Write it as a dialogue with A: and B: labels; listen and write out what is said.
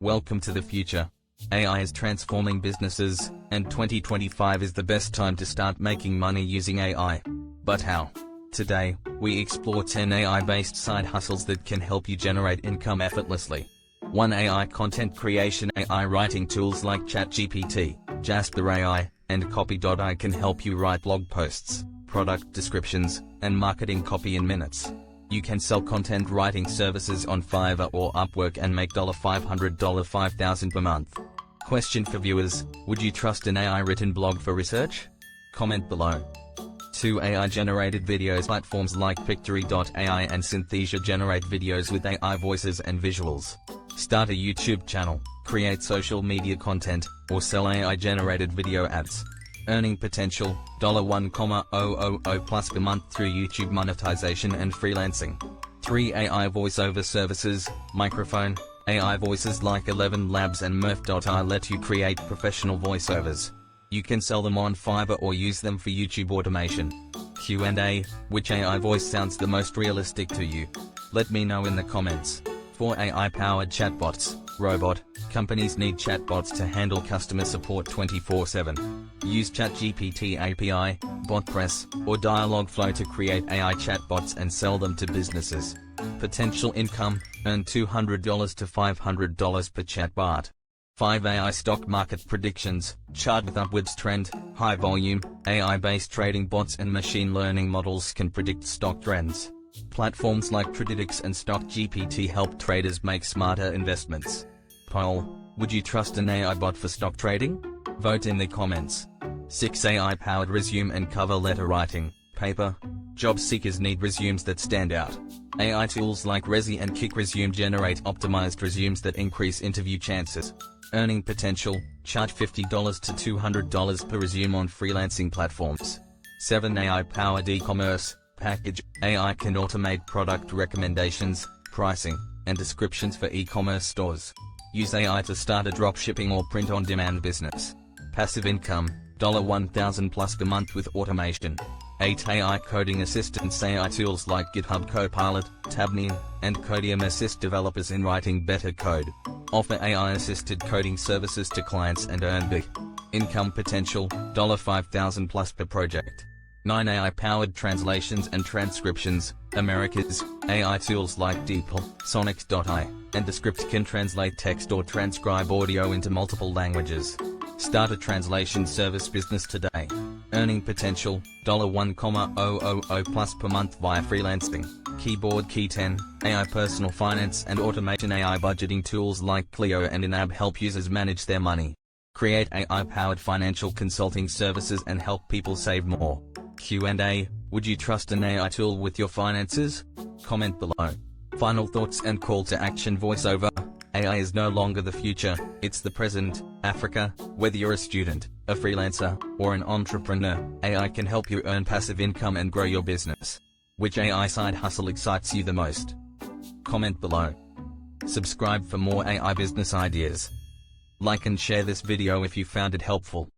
A: Welcome to the future. AI is transforming businesses, and 2025 is the best time to start making money using AI. But how? Today, we explore 10 AI-based side hustles that can help you generate income effortlessly. 1. AI content creation. AI writing tools like ChatGPT, Jasper AI, and Copy.ai can help you write blog posts, product descriptions, and marketing copy in minutes. You can sell content writing services on Fiverr or Upwork and make $500, $5,000 per month. Question for viewers: would you trust an AI-written blog for research? Comment below. 2. AI-generated videos. Platforms like Pictory.ai and Synthesia generate videos with AI voices and visuals. Start a YouTube channel, create social media content, or sell AI-generated video ads. Earning potential: $1,000 plus per month through YouTube monetization and freelancing. 3. AI voiceover services. Microphone. AI voices like 11 Labs and Murph.ai let you create professional voiceovers. You can sell them on Fiverr or use them for YouTube automation. Q&A: which AI voice sounds the most realistic to you? Let me know in the comments. 4. AI-powered chatbots. Robot. Companies need chatbots to handle customer support 24/7. Use ChatGPT API, BotPress, or Dialogflow to create AI chatbots and sell them to businesses. Potential income: earn $200 to $500 per chatbot. 5. AI stock market predictions. Chart with upwards trend, high volume. AI-based trading bots and machine learning models can predict stock trends. Platforms like Traditix and StockGPT help traders make smarter investments. Poll: would you trust an AI bot for stock trading? Vote in the comments. 6. AI-powered resume and cover letter writing. Paper. Job seekers need resumes that stand out. AI tools like Resi and Kick Resume generate optimized resumes that increase interview chances. Earning potential: charge $50 to $200 per resume on freelancing platforms. 7. AI-powered e-commerce. Package. AI can automate product recommendations, pricing, and descriptions for e-commerce stores. Use AI to start a dropshipping or print-on-demand business. Passive income: $1,000 plus per month with automation. 8. AI coding assistants. AI tools like GitHub Copilot, Tabnine, and Codium assist developers in writing better code. Offer AI-assisted coding services to clients and earn big income potential: $5,000 plus per project. 9. AI-powered translations and transcriptions. America's AI tools like DeepL, Sonics.ai, and Descript can translate text or transcribe audio into multiple languages. Start a translation service business today. Earning potential: $1,000 plus per month via freelancing. Keyboard Key 10. AI personal finance and automation. AI budgeting tools like Clio and Inab help users manage their money. Create AI-powered financial consulting services and help people save more. Q&A: would you trust an AI tool with your finances? Comment below. Final thoughts and call to action. Voiceover. AI is no longer the future, it's the present. Africa, whether you're a student, a freelancer, or an entrepreneur, AI can help you earn passive income and grow your business. Which AI side hustle excites you the most? Comment below. Subscribe for more AI business ideas. Like and share this video if you found it helpful.